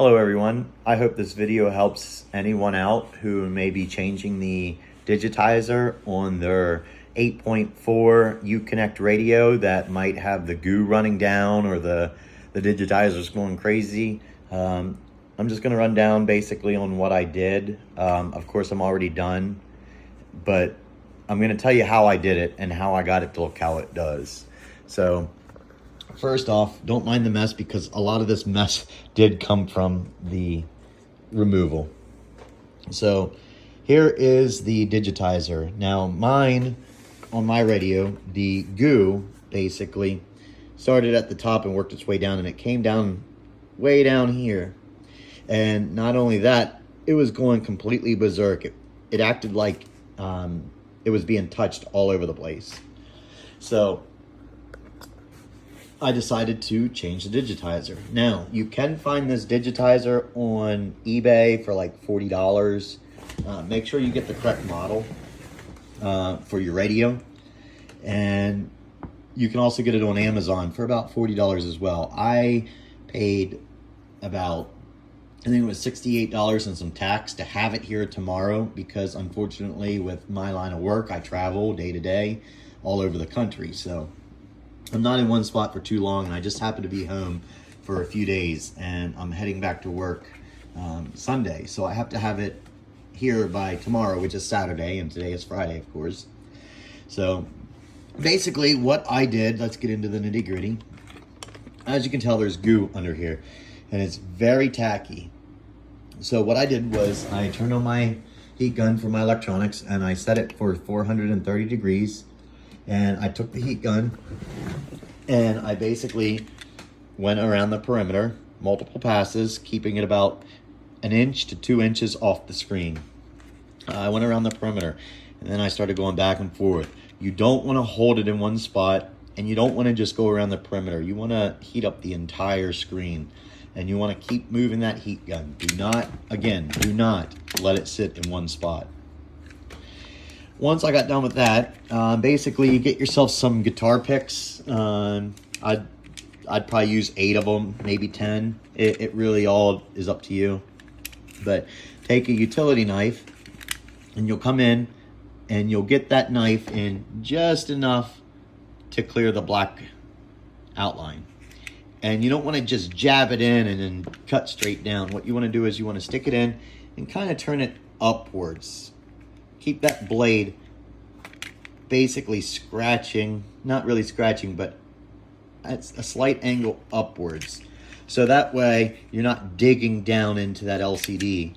Hello everyone. I hope this video helps anyone out who may be changing the Digitizer on their 8.4 UConnect radio that might have the goo running down or the Digitizer's going crazy. I'm just going to run down basically on what I did. Of course, I'm already done, but I'm going to tell you how I did it and how I got it to look how it does. So first off, don't mind the mess because a lot of this mess did come from the removal. So here is the Digitizer. Now mine, on my radio, the goo basically started at the top and worked its way down, and it came down way down here. And not only that, it was going completely berserk. It acted like it was being touched all over the place. So I decided to change the Digitizer. Now, you can find this Digitizer on eBay for like $40. Make sure you get the correct model for your radio. And you can also get it on Amazon for about $40 as well. I paid about, I think it was $68 and some tax to have it here tomorrow because unfortunately with my line of work, I travel day to day all over the country. So I'm not in one spot for too long, and I just happen to be home for a few days, and I'm heading back to work Sunday. So I have to have it here by tomorrow, which is Saturday, and today is Friday, of course. So basically what I did, let's get into the nitty gritty. As you can tell, there's goo under here, and it's very tacky. So what I did was I turned on my heat gun for my electronics, and I set it for 430 degrees. And I took the heat gun and I basically went around the perimeter, multiple passes, keeping it about 1 inch to 2 inches off the screen. I went around the perimeter and then I started going back and forth. You don't want to hold it in one spot, and you don't want to just go around the perimeter. You want to heat up the entire screen, and you want to keep moving that heat gun. Do not let it sit in one spot. Once I got done with that, basically you get yourself some guitar picks. I'd probably use 8 of them, maybe 10. It really all is up to you. But take a utility knife, and you'll come in and you'll get that knife in just enough to clear the black outline. And you don't want to just jab it in and then cut straight down. What you want to do is you want to stick it in and kind of turn it upwards. Keep that blade basically scratching, not really scratching, but at a slight angle upwards. So that way you're not digging down into that LCD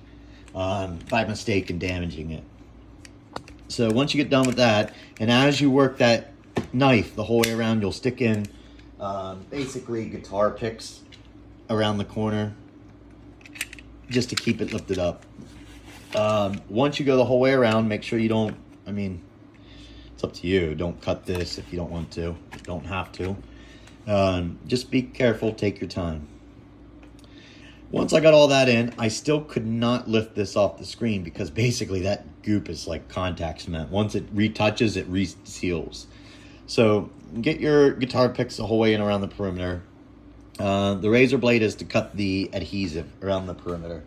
by mistake and damaging it. So once you get done with that, and as you work that knife the whole way around, you'll stick in basically guitar picks around the corner just to keep it lifted up. Once you go the whole way around, make sure you don't, it's up to you. Don't cut this if you don't want to. You don't have to. Just be careful, take your time. Once I got all that in, I still could not lift this off the screen because basically that goop is like contact cement. Once it retouches, it reseals. So get your guitar picks the whole way in around the perimeter. The razor blade is to cut the adhesive around the perimeter.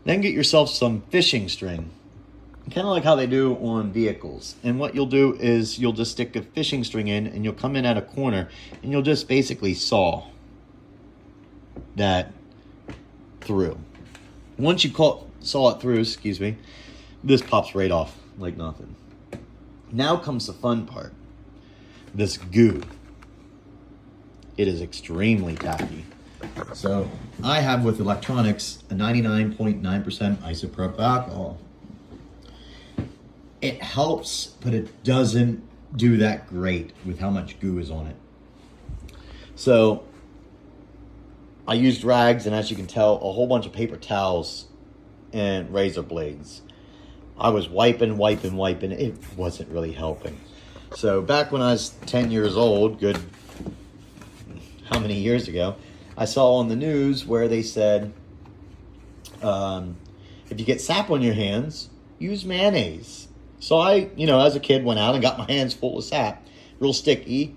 Then get yourself some fishing string, kind of like how they do on vehicles. And what you'll do is you'll just stick a fishing string in, and you'll come in at a corner, and you'll just basically saw that through. Once you saw it through, this pops right off like nothing. Now comes the fun part. This goo. It is extremely tacky. So I have with electronics a 99.9% isopropyl alcohol. It helps, but it doesn't do that great with how much goo is on it. So I used rags, and as you can tell, a whole bunch of paper towels and razor blades. I was wiping. It wasn't really helping. So back when I was 10 years old, good, how many years ago, I saw on the news where they said, if you get sap on your hands, use mayonnaise. So I, as a kid, went out and got my hands full of sap, real sticky,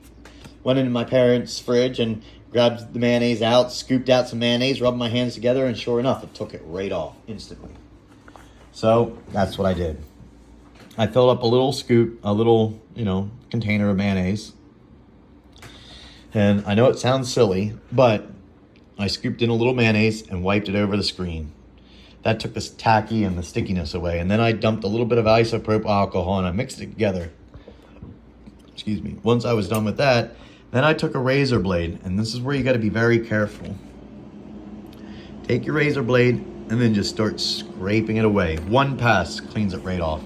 went into my parents' fridge and Grabbed the mayonnaise out, scooped out some mayonnaise, rubbed my hands together, and sure enough, it took it right off instantly. So that's what I did. I filled up a little scoop, a little, container of mayonnaise. And I know it sounds silly, but I scooped in a little mayonnaise and wiped it over the screen. That took the tacky and the stickiness away. And then I dumped a little bit of isopropyl alcohol and I mixed it together. Excuse me. Once I was done with that, then I took a razor blade, and this is where you got to be very careful. Take your razor blade and then just start scraping it away. One pass cleans it right off.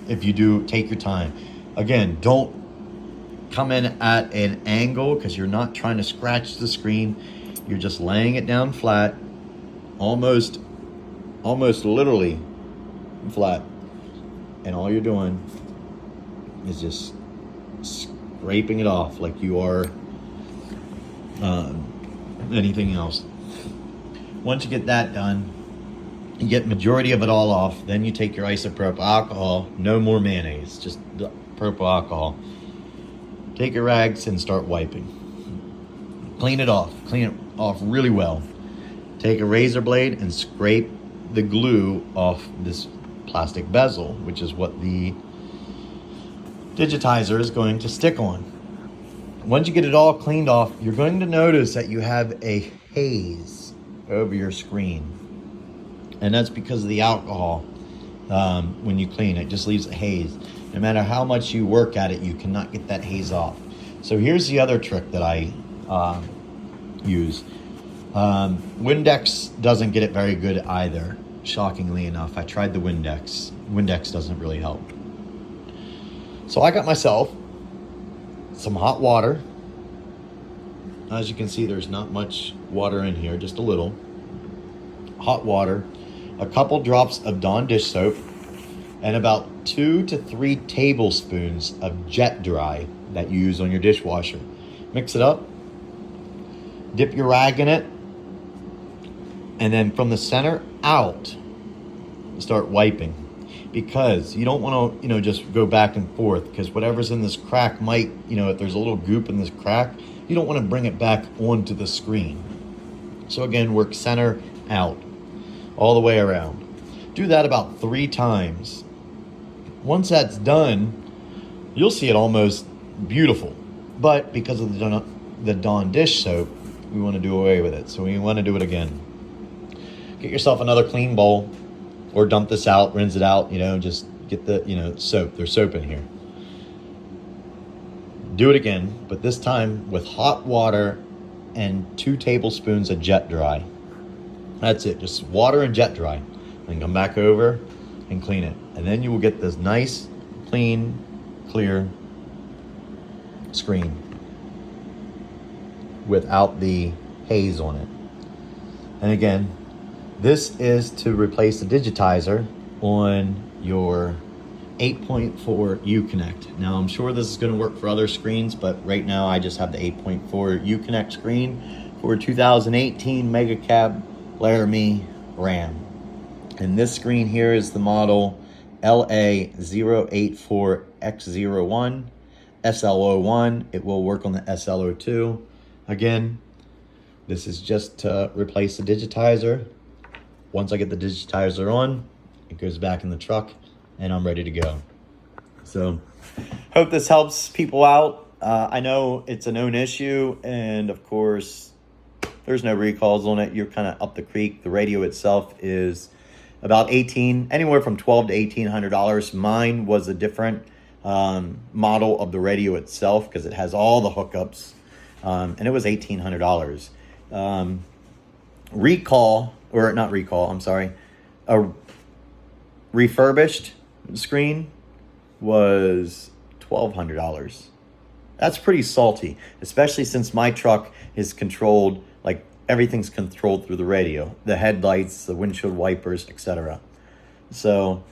If you do, take your time. Again, don't come in at an angle because you're not trying to scratch the screen. You're just laying it down flat, almost literally flat. And all you're doing is just scraping it off like you are anything else. Once you get that done, you get majority of it all off. Then you take your isopropyl alcohol, no more mayonnaise, just the propyl alcohol. Take your rags and start wiping. Clean it off really well. Take a razor blade and scrape the glue off this plastic bezel, which is what the Digitizer is going to stick on. Once you get it all cleaned off, you're going to notice that you have a haze over your screen. And that's because of the alcohol. When you clean it, just leaves a haze. No matter how much you work at it, you cannot get that haze off. So here's the other trick that I use. Windex doesn't get it very good either, shockingly enough. I tried the Windex. Windex doesn't really help. So I got myself some hot water. As you can see, there's not much water in here, just a little. Hot water, a couple drops of Dawn dish soap, and about 2 to 3 tablespoons of jet dry that you use on your dishwasher. Mix it up, dip your rag in it, and then from the center out, start wiping. Because you don't want to, just go back and forth, because whatever's in this crack might, if there's a little goop in this crack, you don't want to bring it back onto the screen. So again, work center out, all the way around. Do that about 3 times. Once that's done, you'll see it almost beautiful. But because of the Dawn dish soap, we want to do away with it. So we want to do it again. Get yourself another clean bowl, or dump this out, rinse it out, just get the, soap. There's soap in here. Do it again, but this time with hot water and 2 tablespoons of jet dry. That's it, just water and jet dry. Then come back over and clean it. And then you will get this nice, clean, clear screen without the haze on it. And again, this is to replace the Digitizer on your 8.4 UConnect. Now, I'm sure this is going to work for other screens, but right now I just have the 8.4 UConnect screen for 2018 Mega Cab Laramie Ram. And this screen here is the model LA084X01, SL01. It will work on the SL02. Again, this is just to replace the Digitizer. Once I get the Digitizer on, it goes back in the truck and I'm ready to go. So, hope this helps people out. I know it's a known issue, and of course, there's no recalls on it. You're kind of up the creek. The radio itself is about anywhere from $1,200 to $1,800. Mine was a different model of the radio itself because it has all the hookups, and it was $1,800. A refurbished screen was $1,200. That's pretty salty, especially since my truck is controlled, like everything's controlled through the radio, the headlights, the windshield wipers, etc. So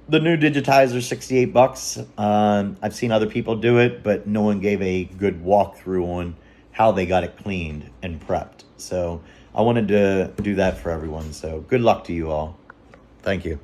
the new Digitizer, $68. I've seen other people do it, but no one gave a good walkthrough on how they got it cleaned and prepped. So I wanted to do that for everyone. So good luck to you all. Thank you.